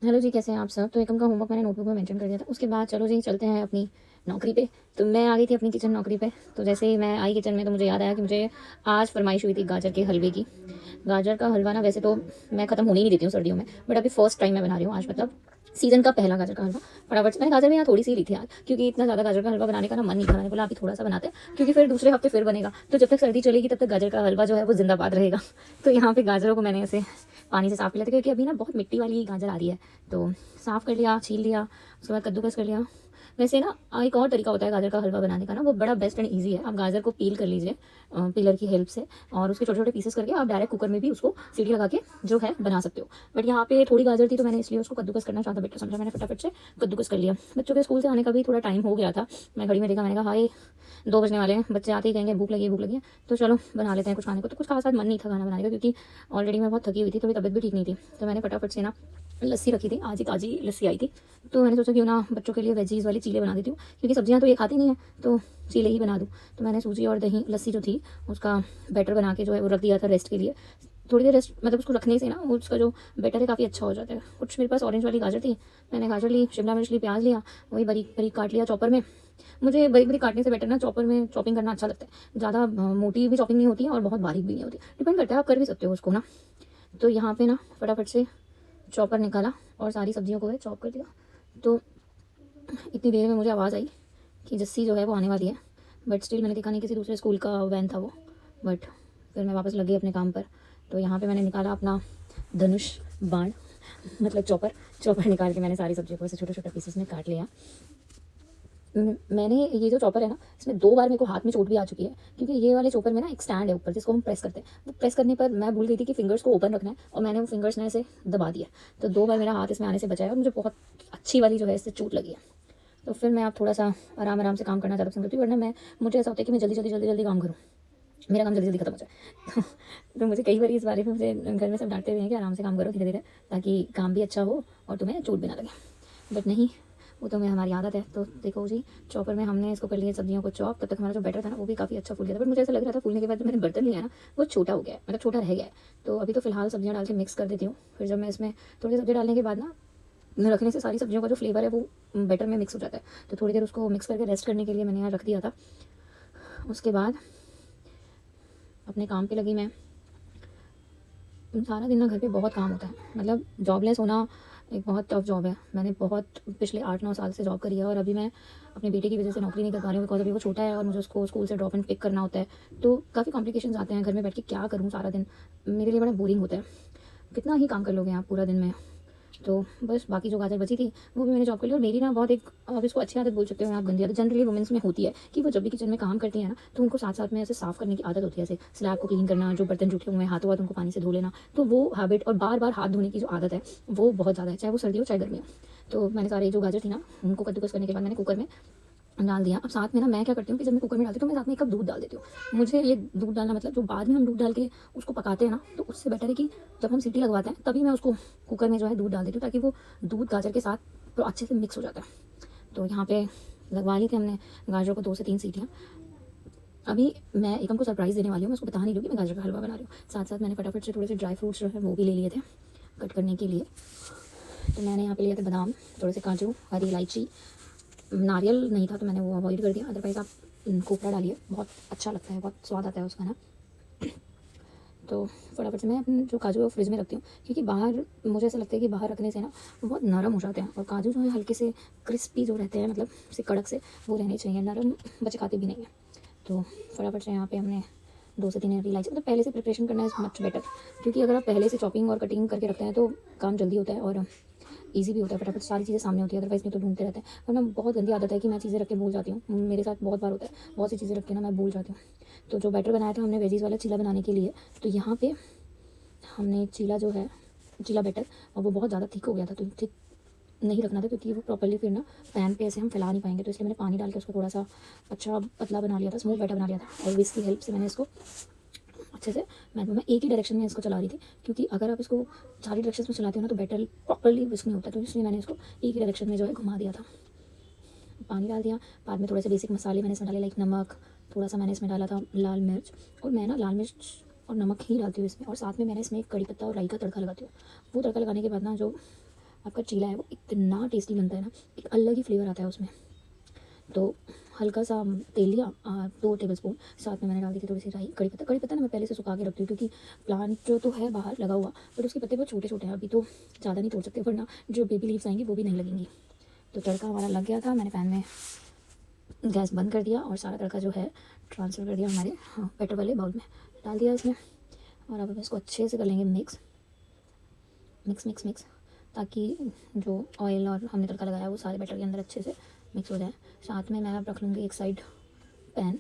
Hello जी, कैसे हैं आप सब। तो एकम का होमवर्क मैंने नोटबुक में मेंशन कर दिया था। उसके बाद चलो जी चलते हैं अपनी नौकरी पे। तो मैं आ गई थी अपनी किचन नौकरी पे। तो जैसे ही मैं आई किचन में तो मुझे याद आया कि मुझे आज फरमाइश हुई थी गाजर के हलवे की। गाजर का हलवा ना वैसे तो मैं ख़त्म होने ही नहीं देती हूँ सर्दियों में, बट अभी फर्स्ट टाइम मैं बना रही हूँ आज, मतलब सीज़न का पहला गाजर का हलवा। फटाफट से मैंने गाजर भी यहाँ थोड़ी सी ली थी आज, क्योंकि इतना ज़्यादा गाजर का हलवा बनाने का ना मन नहीं था। मैंने बोला अभी थोड़ा सा बनाते हैं, क्योंकि फिर दूसरे हफ्ते फिर बनेगा, तो जब तक सर्दी चलेगी तब तक गाजर का हलवा जो है वो जिंदाबाद रहेगा। तो यहाँ पे गाजरों को मैंने ऐसे पानी से साफ कर लिया था, क्योंकि अभी ना बहुत मिट्टी वाली गाजर आ रही है। तो साफ़ कर लिया, छील लिया, उसके बाद कद्दूकस कर लिया। वैसे ना एक और तरीका होता है गाजर का हलवा बनाने का ना, वो बड़ा बेस्ट एंड ईजी है। आप गाजर को पील कर लीजिए पीलर की हेल्प से, और उसके छोटे छोटे पीसेस करके आप डायरेक्ट कुकर में भी उसको सीटी लगा के जो है बना सकते हो। बट यहाँ पे थोड़ी गाजर थी तो मैंने इसलिए उसको कद्दूकस करना चाहता बेटर समझा, मैंने फटाफट से कद्दूकस कर लिया। बच्चों के स्कूल से आने का भी थोड़ा टाइम हो गया था। मैं घड़ी में देखा, मैंने कहा हाय 2 बजने वाले हैं, बच्चे आते ही कहेंगे भूख लगी है भूख लगी है, तो चलो बना लेते हैं कुछ खाने को। तो कुछ खास आज मन नहीं था खाना बनाने का, क्योंकि ऑलरेडी मैं बहुत थकी हुई थी, थोड़ी तबीयत भी ठीक नहीं थी। तो मैंने फटाफट से ना लस्सी रखी थी, आज ही ताज़ी लस्सी आई थी। तो मैंने सोचा क्यों ना बच्चों के लिए वेजीज़ वाली चीले बना देती हूँ, क्योंकि सब्जियां तो ये खाती नहीं है, तो चीले ही बना दूँ। तो मैंने सूजी और दही लस्सी जो थी उसका बैटर बना के जो है वो रख दिया था रेस्ट के लिए। थोड़ी देर रेस्ट मतलब उसको रखने से ना उसका जो बैटर है काफ़ी अच्छा हो जाता है। कुछ मेरे पास ऑरेंज वाली गाजर थी, मैंने गाजर ली, शिमला मिर्च ली, प्याज लिया, वही बारीक बारीक काट लिया चॉपर में। मुझे बारीक बारीक काटने से बेटर ना चॉपर में चॉपिंग करना अच्छा लगता है। ज़्यादा मोटी भी चॉपिंग नहीं होती है और बहुत बारीक भी नहीं होती, डिपेंड करता है, आप कर भी सकते हो उसको ना। तो यहाँ पे ना फटाफट से चॉपर निकाला और सारी सब्जियों को है चॉप कर दिया। तो इतनी देर में मुझे आवाज़ आई कि जस्सी जो है वो आने वाली है, बट स्टिल मैंने देखा नहीं, किसी दूसरे स्कूल का वैन था वो। बट फिर मैं वापस लग गई अपने काम पर। तो यहाँ पे मैंने निकाला अपना धनुष बाण, मतलब चॉपर। चॉपर निकाल के मैंने सारी सब्जियों को ऐसे छोटे छोटे पीसेस में काट लिया। मैंने ये जो चॉपर है ना, इसमें 2 बार मेरे को हाथ में चोट भी आ चुकी है, क्योंकि ये वाले चॉपर में ना एक स्टैंड है ऊपर जिसको हम प्रेस करते हैं। वो प्रेस करने पर मैं भूल गई थी कि फिंगर्स को ओपन रखना है, और मैंने वो फिंगर्स ने ऐसे दबा दिया। तो 2 बार मेरा हाथ इसमें आने से बचा है, और मुझे बहुत अच्छी वाली जो है इससे चोट लगी है। तो फिर मैं अब थोड़ा सा आराम आराम से काम करना ज़्यादा पसंद करती हूँ, वरना मुझे ऐसा होता है कि मैं जल्दी जल्दी जल्दी जल्दी काम करूँ, मेरा काम जल्दी जल्दी खत्म हो जाए। तो मुझे कई बार इस बारे में मुझे घर में सब डांटते हुए हैं कि आराम से काम करो धीरे धीरे, ताकि काम भी अच्छा हो और तुम्हें चोट भी ना लगे। बट नहीं, वो तो मैं हमारी आदत है। तो देखो जी, चॉपर में हमने इसको कर लिया सब्जियों को चॉप। तब तक हमारा जो बैटर था ना वो भी काफ़ी अच्छा फूल गया था, बट मुझे ऐसा लग रहा था फूलने के बाद जो मैंने बर्तन लिया है ना वो छोटा हो गया है, मतलब छोटा रह गया है। तो अभी तो फिलहाल सब्जियां डाल के मिक्स कर देती हूँ। फिर जब मैं इसमें थोड़ी सब्जी डालने के बाद ना रखने से सारी सब्जियों का जो फ्लेवर है वो बैटर में मिक्स हो जाता है। तो थोड़ी देर उसको मिक्स करके रेस्ट करने के लिए मैंने यहाँ रख दिया था। उसके बाद अपने काम पे लगी मैं। सारा दिन ना घर पे बहुत काम होता है, मतलब जॉबलेस होना एक बहुत टफ जॉब है। मैंने बहुत पिछले 8-9 साल से जॉब करी है, और अभी मैं अपने बेटे की वजह से नौकरी नहीं कर पा रही हूँ, बिकॉज अभी वो छोटा है और मुझे उसको स्कूल से ड्रॉप एंड पिक करना होता है। तो काफ़ी कॉम्प्लिकेशंस आते हैं, घर में बैठ के क्या करूँ सारा दिन, मेरे लिए बड़ा बोरिंग होता है। कितना ही काम कर लोगे आप पूरा दिन में। तो बस बाकी जो गाजर बची थी वो भी मैंने जॉब कर ली। और मेरी ना बहुत एक, अब इसको अच्छी आदत बोल सकते हो आप, गंदी आदत जनरली वुमेंस में होती है कि वो जब भी किचन में काम करती है ना तो उनको साथ साथ में ऐसे साफ़ करने की आदत होती है, ऐसे स्लैब को क्लीन करना, जो बर्तन जुटे हुए हैं हाथों हाथ उनको पानी से धो लेना। तो वो हैबिट और बार बार हाथ धोने की जो आदत है वो बहुत ज़्यादा है, चाहे वो सर्दी हो चाहे गर्मी हो। तो मैंने सारे जो गाजर थी ना उनको कद्दूकस करने के बाद मैंने कुकर में डाल दिया। अब साथ में ना मैं क्या करती हूँ कि जब मैं कुकर में डालती हूँ तो मैं साथ में 1 कप दूध डाल देती हूँ। मुझे ये दूध डालना, मतलब जो बाद में हम दूध डाल के उसको पकाते हैं ना, तो उससे बेटर है कि जब हम सीटी लगवाते हैं तभी मैं उसको कुकर में जो है दूध डाल देती हूँ, ताकि वो दूध गाजर के साथ तो अच्छे से मिक्स हो जाता है। तो यहाँ पे लगवा ली थी हमने गाजर को 2 से 3 सीटियाँ। अभी मैं एकम को सरप्राइज़ देने वाली हूँ, मैं उसको बता नहीं दूँगी मैं गाजर का हलवा बना रही हूँ। साथ साथ मैंने फटाफट से थोड़े से ड्राई फ्रूट्स जो है वो भी ले लिए थे कट करने के लिए। तो मैंने यहाँ पे लिया था बादाम, थोड़े से काजू, हरी इलायची, नारियल नहीं था तो मैंने वो अवॉइड कर दिया। अदरवाइज़ आप खोपरा डालिए, बहुत अच्छा लगता है, बहुत स्वाद आता है उसका ना। तो फटाफट से मैं अपने जो काजू है वो फ्रिज में रखती हूँ, क्योंकि बाहर मुझे ऐसा लगता है कि बाहर रखने से ना वो बहुत नरम हो जाते हैं, और काजू जो है हल्के से क्रिस्पी जो रहते हैं, मतलब से कड़क से वो रहने चाहिए, नरम बच्चे खाते भी नहीं है। तो फटाफट से यहाँ पे हमने 2 से 3 हरी इलायची, मतलब पहले से प्रिपरेशन करना इज़ मच बेटर, क्योंकि अगर आप पहले से चॉपिंग और कटिंग करके रखते हैं तो काम जल्दी होता है और ईज़ी भी होता है, फटाफट सारी चीज़ें सामने होती है। अदरवाइज़ नहीं तो ढूंढते रहते हैं। वरना बहुत गंदी आदत है कि मैं चीज़ें रख के भूल जाती हूँ, मेरे साथ बहुत बार होता है, बहुत सी चीज़ें रख के ना मैं भूल जाती हूँ। तो जो बैटर बनाया था हमने वेजीज़ वाला चीला बनाने के लिए, तो यहाँ पे हमने चीला जो है चीला बैटर, और वो बहुत ज़्यादा थिक हो गया था, तो थिक नहीं रखना था, क्योंकि वो प्रॉपर्ली फिर ना पैन पे ऐसे हम फैला नहीं पाएंगे। तो इसलिए मैंने पानी डाल के उसको थोड़ा सा अच्छा पतला बना लिया था, स्मूथ बैटर बना लिया था, और विस्क की हेल्प से मैंने इसको अच्छे से, मैं एक ही डायरेक्शन में इसको चला रही थी, क्योंकि अगर आप इसको सारी डायरेक्शन में चलाते हो ना तो बैटर प्रॉपर्ली विस्क नहीं होता। तो इसलिए मैंने इसको एक ही डायरेक्शन में जो है घुमा दिया था। पानी डाल दिया, बाद में थोड़े से बेसिक मसाले मैंने इसमें डाले, लाइक नमक, थोड़ा सा मैंने इसमें डाला था लाल मिर्च, और मैं ना लाल मिर्च और नमक ही डालती हूँ इसमें, और साथ में मैंने इसमें एक कड़ी पत्ता और राई का तड़का लगाती हूँ। वो तड़का लगाने के बाद ना जो आपका चीला है वो इतना टेस्टी बनता है ना, एक अलग ही फ्लेवर आता है उसमें। तो हल्का सा तेल लिया, 2 टेबलस्पून, साथ में मैंने डाल दी थी थोड़ी सी राई, कड़ी पत्ता ना मैं पहले से सुखा के रखती हूँ, क्योंकि प्लांट जो तो है बाहर लगा हुआ, बट उसके पत्ते बहुत छोटे छोटे हैं, अभी तो ज़्यादा नहीं तोड़ सकते, वरना जो बेबी लीव्स आएंगी वो भी नहीं लगेंगी। तो तड़का हमारा लग गया था, मैंने पैन में गैस बंद कर दिया और सारा तड़का जो है ट्रांसफ़र कर दिया हमारे बैटर वाले बाउल में, डाल दिया इसमें। और अब इसको अच्छे से कर लेंगे मिक्स मिक्स मिक्स मिक्स, ताकि जो ऑयल और हमने तड़का लगाया वो सारे बैटर के अंदर अच्छे से मिक्स हो जाए। साथ में मैं अब रख लूँगी एक साइड पैन।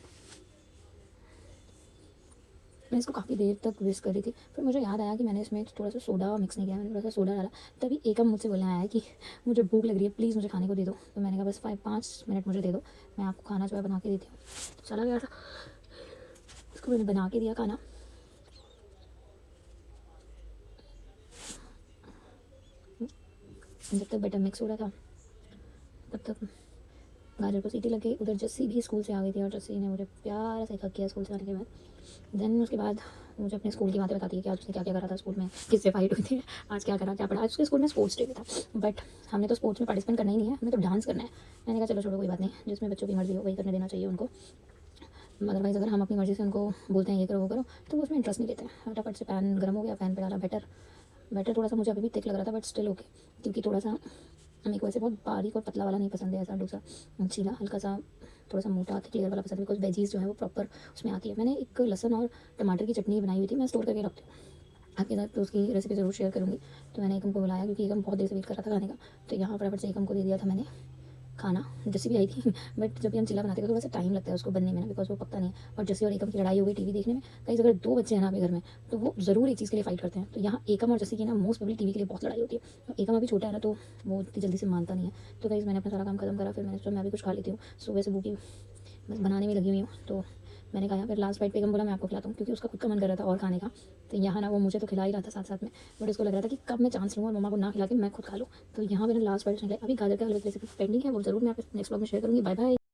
मैं इसको काफ़ी देर तक विस्क कर रही थी, फिर मुझे याद आया कि मैंने इसमें थोड़ा सा सोडा मिक्स नहीं किया, मैंने थोड़ा सा सोडा डाला। तभी एकम मुझसे बोलने आया कि मुझे भूख लग रही है, प्लीज़ मुझे खाने को दे दो। तो मैंने कहा बस 5 मिनट मुझे दे दो, मैं आपको खाना जो है बना के देती हूँ। तो चला गया था, इसको मैंने बना के दिया खाना। जब तक बैटर मिक्स हो रहा था तब तक गाजर को सीटी लग गई। उधर जस्सी भी स्कूल से आ गई थी और जस्सी ने मुझे प्यार से हक किया स्कूल से आने के बाद। देन उसके बाद मुझे अपने स्कूल की बातें बताती है कि आज उसने क्या क्या करा था स्कूल में, किससे फाइट हुई थी, आज क्या करा क्या पढ़ा। आज उसके स्कूल में स्पोर्ट्स डे भी था, बट हमने तो स्पोर्ट्स में पार्टिसिपेट करना ही नहीं है, हमें तो डांस करना है। मैंने कहा चलो छोड़ो कोई बात नहीं, जिसमें बच्चों की मर्ज़ी हो वही करने देना चाहिए उनको। अदरवाइज़ अगर हम अपनी मर्ज़ी से उनको बोलते हैं ये करो वो करो, तो वो उसमें इंटरेस्ट नहीं लेते हैं। फटाफट से पैन गर्म हो गया, पैन पर डाला बैटर थोड़ा सा मुझे अभी भी थिक लग रहा था, बट स्टिल ओके, क्योंकि थोड़ा सा मेरे को ऐसे बहुत बारीक और पतला वाला नहीं पसंद है, ऐसा डोसा चीला हल्का सा थोड़ा सा मोटा थिक लेयर वाला पसंद है, बिकॉज वेजीज जो है वो प्रॉपर उसमें आती है। मैंने एक लहसुन और टमाटर की चटनी बनाई हुई थी, मैं स्टोर करके रखती हूँ, आपके साथ तो उसकी रेसिपी ज़रूर शेयर करूँगी। तो मैंने एकम को बुलाया क्योंकि एकम बहुत देर से वेट कर रहा था खाने का, तो यहाँ फटाफट से एकम को दे दिया था मैंने खाना। जैसी भी आई थी बट जब भी हम चिल्ला बनाते हैं तो वैसे टाइम लगता है उसको बनने में ना, बिकॉज वो पकता नहीं है। और जैसे और एकम की लड़ाई हो गई टीवी देखने में, कहीं अगर 2 बच्चे हैं ना आपके घर में तो वो ज़रूर एक चीज़ के लिए फाइट करते हैं। तो यहाँ एकम और जैसे की ना मोस्ट प्रोबेबली टीवी के लिए बहुत लड़ाई होती है। और एकम अभी छोटा है ना, तो वो इतनी जल्दी से मानता नहीं है। तो गाइस मैंने अपना सारा काम खत्म करा, फिर मैंने सोचा मैं भी कुछ खा लेती हूँ, सुबह से भूखी बस बनाने में लगी हुई हूँ। तो मैंने कहा फिर लास्ट बाइट पे एकम बोला मैं आपको खिलाता हूँ, क्योंकि उसका खुद का मन कर रहा था और खाने का। तो यहाँ ना वो मुझे तो खिला ही रहा था साथ साथ में, बट उसको लग रहा था कि कब मैं चांस लूँ और मम्मा को ना खिला के मैं खुद खा लूँ। तो यहाँ मैंने लास्ट बाइट अभी गाजर के हलवे की रेसिपी पेंडिंग है, वो ज़रूर मैं आपके नेक्स्ट ब्लॉग में शेयर करूँगी। Bye bye.